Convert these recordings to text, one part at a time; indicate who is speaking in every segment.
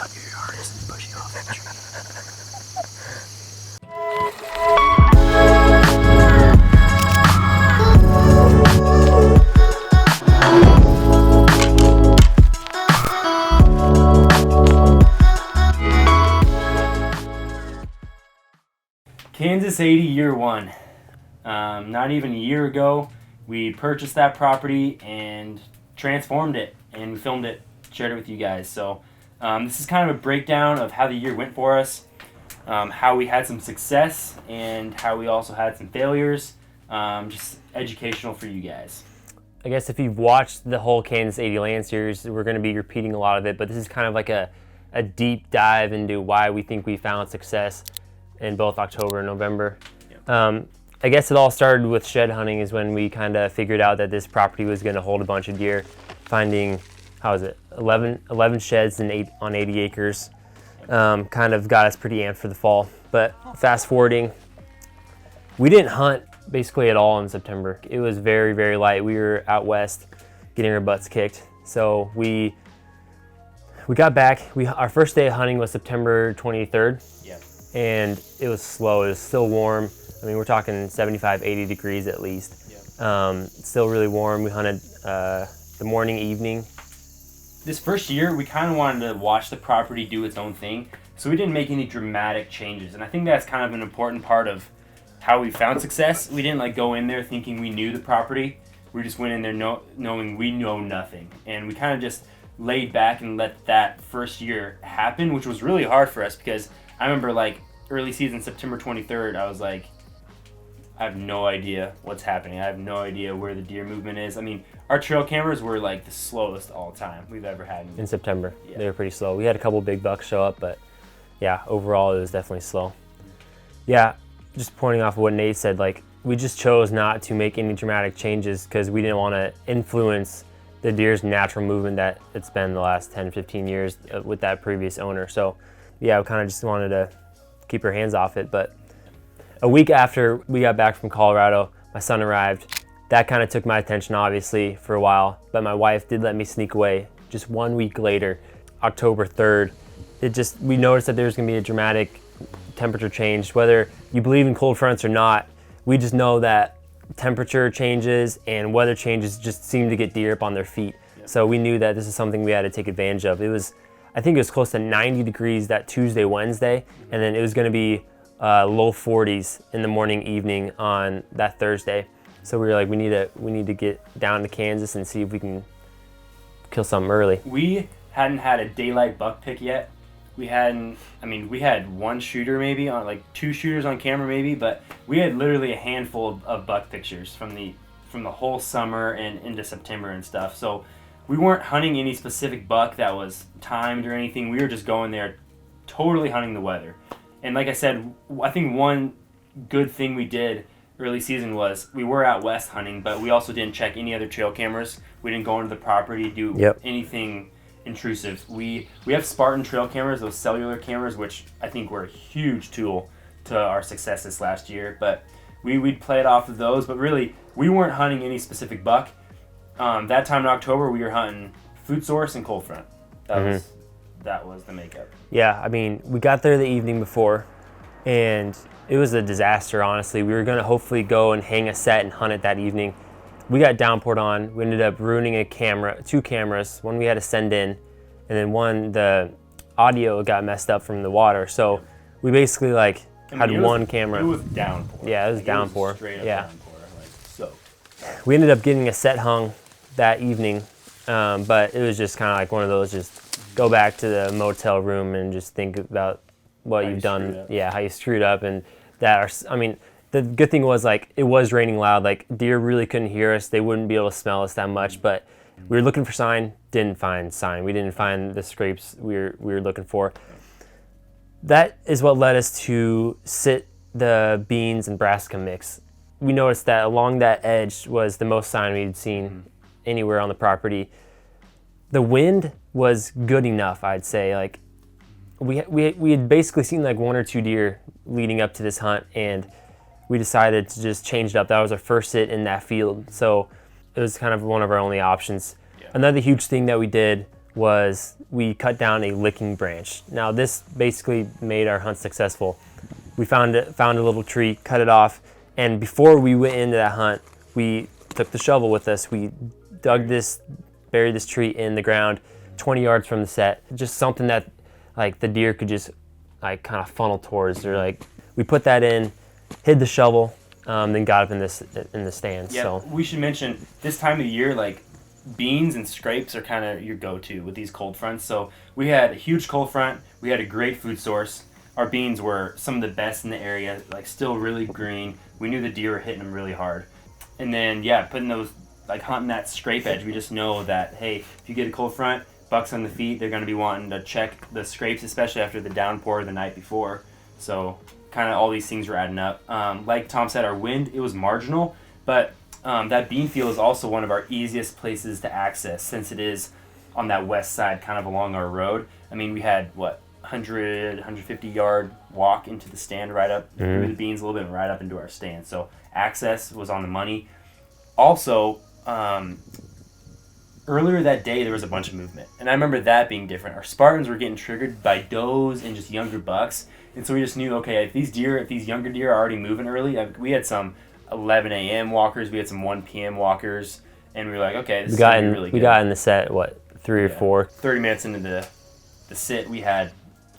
Speaker 1: cut your yard and push you off the tree.
Speaker 2: Kansas 80 year one. Not even a year ago, we purchased that property and transformed it, and we filmed it, shared it with you guys. So this is kind of a breakdown of how the year went for us, how we had some success, and how we also had some failures. Just educational for you guys.
Speaker 3: I guess if you've watched the whole Kansas 80 Land series, we're going to be repeating a lot of it, but this is kind of like a deep dive into why we think we found success in both October and November. Yep. I guess it all started with shed hunting is when we kind of figured out that this property was going to hold a bunch of deer, finding, 11 sheds on 80 acres. Kind of got us pretty amped for the fall. But fast forwarding, we didn't hunt basically at all in September. It was very, very light. We were out west getting our butts kicked. So we got back. Our first day of hunting was September 23rd.
Speaker 2: Yep.
Speaker 3: And it was slow. It was still warm. I mean, we're talking 75, 80 degrees at least. Yep. Still really warm. We hunted the morning, evening.
Speaker 2: This first year, we kind of wanted to watch the property do its own thing, so we didn't make any dramatic changes. And I think that's kind of an important part of how we found success. We didn't go in there thinking we knew the property. We just went in there knowing we know nothing. And we kind of just laid back and let that first year happen, which was really hard for us because I remember early season, September 23rd, I was like, I have no idea what's happening. I have no idea where the deer movement is. I mean, our trail cameras were the slowest all time we've ever had.
Speaker 3: In September.
Speaker 2: Yeah.
Speaker 3: They were pretty slow. We had a couple big bucks show up, but yeah, overall it was definitely slow. Yeah, just pointing off of what Nate said, we just chose not to make any dramatic changes because we didn't want to influence the deer's natural movement that it's been the last 10, 15 years with that previous owner. So yeah, we kind of just wanted to keep our hands off it. But a week after we got back from Colorado, my son arrived. That kind of took my attention, obviously, for a while. But my wife did let me sneak away. Just 1 week later, October 3rd, we noticed that there was going to be a dramatic temperature change. Whether you believe in cold fronts or not, we just know that temperature changes and weather changes just seem to get deer up on their feet. Yeah. So we knew that this is something we had to take advantage of. I think it was close to 90 degrees that Tuesday, Wednesday, and then it was going to be low 40s in the morning, evening on that Thursday. So we were like, we need to get down to Kansas and see if we can kill something early.
Speaker 2: We hadn't had a daylight buck pick yet. We had one shooter maybe, on two shooters on camera maybe, but we had literally a handful of buck pictures from the whole summer and into September and stuff. So we weren't hunting any specific buck that was timed or anything. We were just going there totally hunting the weather. And like I said, I think one good thing we did early season was we were out west hunting, but we also didn't check any other trail cameras. We didn't go into the property, do anything intrusive. We have Spartan trail cameras, those cellular cameras, which I think were a huge tool to our success this last year. But we'd play it off of those, but really we weren't hunting any specific buck. That time in October, we were hunting food source and cold front. That was the makeup.
Speaker 3: Yeah, I mean, we got there the evening before, and it was a disaster, honestly. We were going to hopefully go and hang a set and hunt it that evening. We got downpoured on. We ended up ruining two cameras. One we had to send in, and then one, the audio got messed up from the water. So we basically had one camera.
Speaker 2: It was downpour.
Speaker 3: Yeah, it was downpour.
Speaker 2: It was straight up downpour.
Speaker 3: We ended up getting a set hung that evening, but it was just kind of one of those, just go back to the motel room and just think about what you've done. Yeah, how you screwed up. And the good thing was it was raining loud. Deer really couldn't hear us. They wouldn't be able to smell us that much. But we were looking for sign, didn't find sign. We didn't find the scrapes we were looking for. That is what led us to sit the beans and brassica mix. We noticed that along that edge was the most sign we'd seen anywhere on the property. The wind was good enough, I'd say. We had basically seen one or two deer leading up to this hunt, and we decided to just change it up. That was our first sit in that field, so it was kind of one of our only options. Yeah. Another huge thing that we did was we cut down a licking branch. Now this basically made our hunt successful. We found a little tree, cut it off, and before we went into that hunt, we took the shovel with us. We buried this tree in the ground 20 yards from the set, just something that like the deer could just like kind of funnel towards. Or like we put that in, hid the shovel, then got up in the stand.
Speaker 2: Yeah,
Speaker 3: So
Speaker 2: we should mention this time of year, like beans and scrapes are kind of your go-to with these cold fronts. So we had a huge cold front. We had a great food source. Our beans were some of the best in the area, like still really green. We knew the deer were hitting them really hard. And then, yeah, putting those, like hunting that scrape edge, we just know that, hey, if you get a cold front, bucks on the feet, they're going to be wanting to check the scrapes, especially after the downpour the night before. So kind of all these things were adding up. Like Tom said, our wind, it was marginal, but that bean field is also one of our easiest places to access since it is on that west side, kind of along our road. I mean, we had, 150 yard walk into the stand right up through the beans a little bit and right up into our stand. So access was on the money. Also, earlier that day there was a bunch of movement, and I remember that being different. Our Spartans were getting triggered by does and just younger bucks, and so we just knew, okay, if these younger deer are already moving early, we had some 11 a.m. walkers, we had some 1 p.m. walkers, and we were like, okay, this is gonna be really good.
Speaker 3: We got in the set 3 or 4.
Speaker 2: 30 minutes into the sit, we had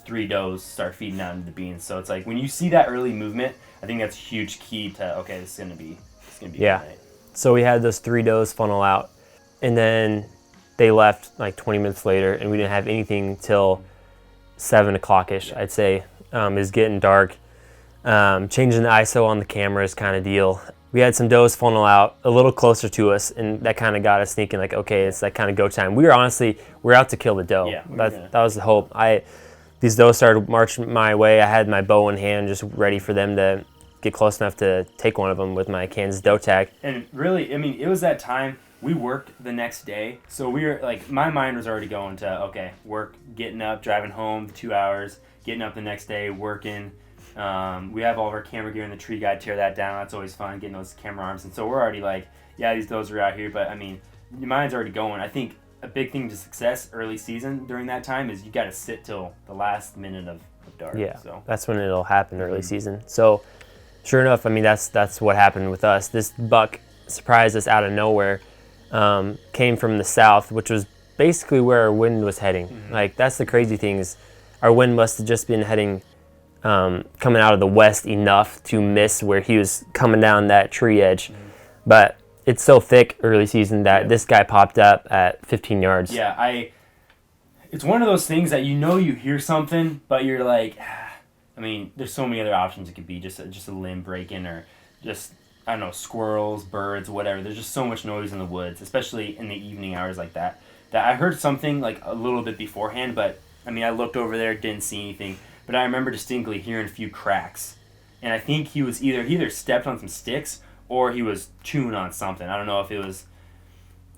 Speaker 2: 3 does start feeding out into the beans. So it's like when you see that early movement, I think that's a huge key to, okay, this is gonna be
Speaker 3: Yeah.
Speaker 2: a good night.
Speaker 3: So we had those 3 does funnel out, and then they left like 20 minutes later, and we didn't have anything till 7 o'clock-ish, I'd say. It was getting dark. Changing the ISO on the cameras kind of deal. We had some does funnel out a little closer to us, and that kind of got us thinking like, okay, it's that kind of go time. We're out to kill the doe.
Speaker 2: Yeah,
Speaker 3: that was the hope. These does started marching my way. I had my bow in hand, just ready for them to get close enough to take one of them with my Kansas doe tag.
Speaker 2: And really, I mean, it was that time. We worked the next day, so we were like, my mind was already going to, okay, work, getting up, driving home 2 hours, getting up the next day, working. We have all of our camera gear in the tree guide, tear that down. That's always fun, getting those camera arms. And so we're already like, yeah, these does are out here, but I mean, your mind's already going. I think a big thing to success early season during that time is you got to sit till the last minute of dark.
Speaker 3: Yeah,
Speaker 2: so
Speaker 3: that's when it'll happen early season. So sure enough, I mean, that's what happened with us. This buck surprised us out of nowhere. Came from the south, which was basically where our wind was heading. Like, that's the crazy thing, is our wind must have just been heading coming out of the west enough to miss where he was coming down that tree edge. But it's so thick early season that this guy popped up at 15 yards.
Speaker 2: Yeah, it's one of those things that you hear something, but you're like, I mean, there's so many other options. It could be just a limb breaking, or just, I don't know, squirrels, birds, whatever. There's just so much noise in the woods, especially in the evening hours like that. That I heard something like a little bit beforehand, but I mean, I looked over there, didn't see anything. But I remember distinctly hearing a few cracks, and I think he either stepped on some sticks or he was chewing on something. I don't know if it was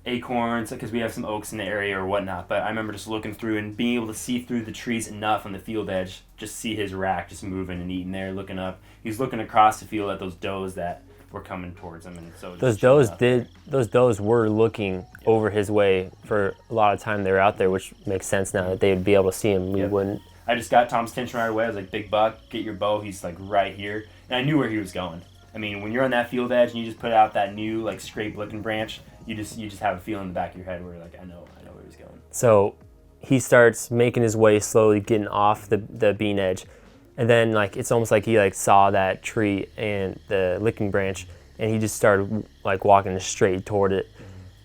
Speaker 2: acorns, because we have some oaks in the area or whatnot, but I remember just looking through and being able to see through the trees enough on the field edge, just see his rack just moving and eating there, looking up. He was looking across the field at those does that were coming towards him, and so
Speaker 3: those does were looking over his way for a lot of time. They were out there, which makes sense now that they would be able to see him. We wouldn't.
Speaker 2: I just got Tom's attention right away. I was like, big buck, get your bow. He's like right here. And I knew where he was going. I mean, when you're on that field edge and you just put out that new like scrape looking branch, you just have a feeling in the back of your head where you're like, I know where he's going.
Speaker 3: So he starts making his way slowly, getting off the bean edge. And then like it's almost like he like saw that tree and the licking branch, and he just started like walking straight toward it.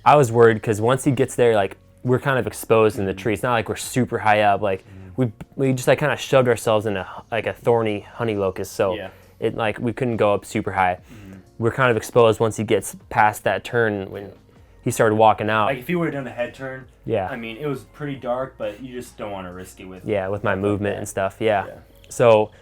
Speaker 3: I was worried because once he gets there, like we're kind of exposed in the tree. It's not like we're super high up. Like we just like kind of shoved ourselves in a thorny honey locust, so it like we couldn't go up super high. We're kind of exposed once he gets past that turn when he started walking out.
Speaker 2: Like if he would have done a head turn, I mean, it was pretty dark, but you just don't want to risk it with
Speaker 3: my movement and stuff. So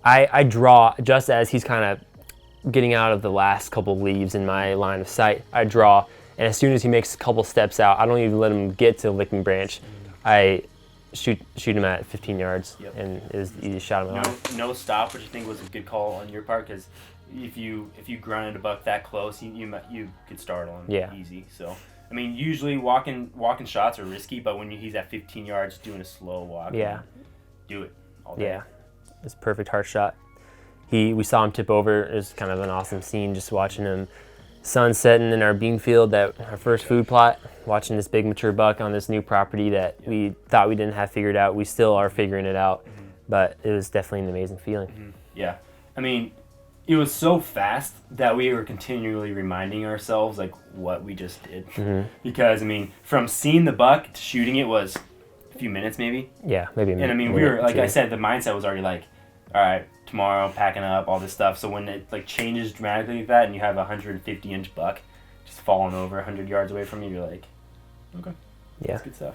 Speaker 3: I draw just as he's kind of getting out of the last couple leaves in my line of sight. I draw, and as soon as he makes a couple steps out, I don't even let him get to the licking branch. I shoot him at 15 yards, and you just shot him out.
Speaker 2: No stop, which I think was a good call on your part, because if you grunted a buck that close, you could startle him easy. So I mean, usually walking shots are risky, but when he's at 15 yards doing a slow walk,
Speaker 3: Yeah.
Speaker 2: do it all day.
Speaker 3: Yeah, it's a perfect heart shot. We saw him tip over. It was kind of an awesome scene just watching him sun setting in our bean field, that our first food plot, watching this big mature buck on this new property that we thought we didn't have figured out. We still are figuring it out, but it was definitely an amazing feeling.
Speaker 2: Yeah. I mean, it was so fast that we were continually reminding ourselves like what we just did. Because I mean, from seeing the buck to shooting it was a few minutes maybe.
Speaker 3: Yeah, maybe.
Speaker 2: And I mean, we were, like I said, the mindset was already like, all right, tomorrow packing up all this stuff. So when it like changes dramatically like that, and you have a 150-inch buck just falling over 100 yards away from you, you're like, okay,
Speaker 3: Yeah.
Speaker 2: that's good stuff.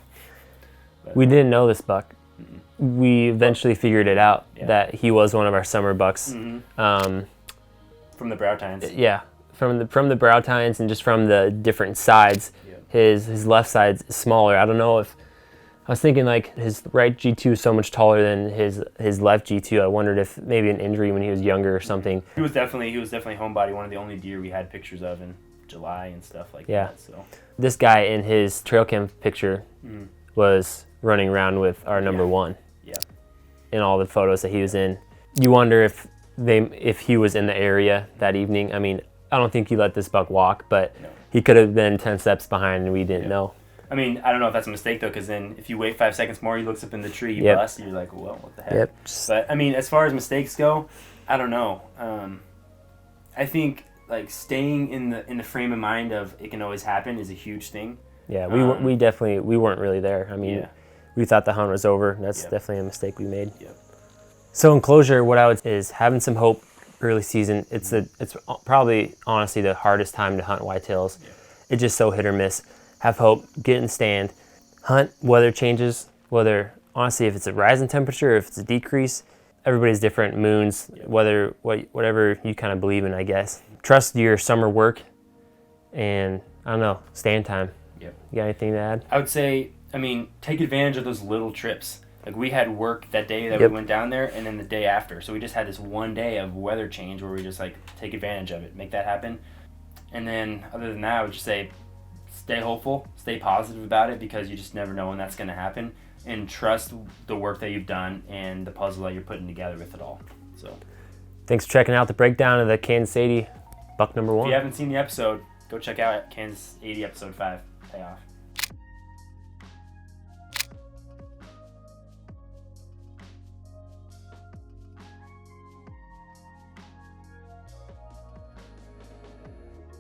Speaker 2: But,
Speaker 3: We didn't know this buck. We eventually figured it out
Speaker 2: Yeah.
Speaker 3: that he was one of our summer bucks.
Speaker 2: from the brow tines.
Speaker 3: Yeah, from the brow tines and just from the different sides.
Speaker 2: Yeah.
Speaker 3: His left side's smaller. I don't know if I was thinking like his right G2 is so much taller than his left G2. I wondered if maybe an injury when he was younger or something.
Speaker 2: He was definitely homebody, one of the only deer we had pictures of in July and stuff like
Speaker 3: Yeah.
Speaker 2: that. So
Speaker 3: This guy in his trail cam picture was running around with our number one
Speaker 2: yeah,
Speaker 3: in all the photos that he was in. You wonder if he was in the area that evening. I mean, I don't think he let this buck walk, but
Speaker 2: No.
Speaker 3: he could have been 10 steps behind and we didn't know.
Speaker 2: I mean, I don't know if that's a mistake though, because then if you wait 5 seconds more, he looks up in the tree, you
Speaker 3: Yep.
Speaker 2: bust, and you're like, well, what the heck?
Speaker 3: Yep.
Speaker 2: But I mean, as far as mistakes go, I don't know. I think like staying in the frame of mind of it can always happen is a huge thing.
Speaker 3: Yeah, we definitely weren't really there. I mean,
Speaker 2: Yeah.
Speaker 3: we thought the hunt was over. That's
Speaker 2: Yep.
Speaker 3: definitely a mistake we made.
Speaker 2: Yep.
Speaker 3: So in closure, what I would say is having some hope early season. It's probably honestly the hardest time to hunt whitetails.
Speaker 2: Yeah.
Speaker 3: It's just so hit or miss. Have hope, get in stand, hunt. Weather changes. Whether honestly, if it's a rise in temperature, or if it's a decrease, everybody's different. Moons, whatever you kind of believe in, I guess. Trust your summer work, and I don't know, stand time.
Speaker 2: Yep.
Speaker 3: You got anything to add?
Speaker 2: I would say, I mean, take advantage of those little trips. Like we had work that day that
Speaker 3: Yep.
Speaker 2: we went down there, and then the day after. So we just had this one day of weather change where we just like take advantage of it, make that happen. And then other than that, I would just say, stay hopeful, stay positive about it, because you just never know when that's going to happen, and trust the work that you've done and the puzzle that you're putting together with it all. So
Speaker 3: Thanks for checking out the breakdown of the Kansas 80 buck number
Speaker 2: if
Speaker 3: one.
Speaker 2: you haven't seen the episode, go check out Kansas 80 episode 5 payoff.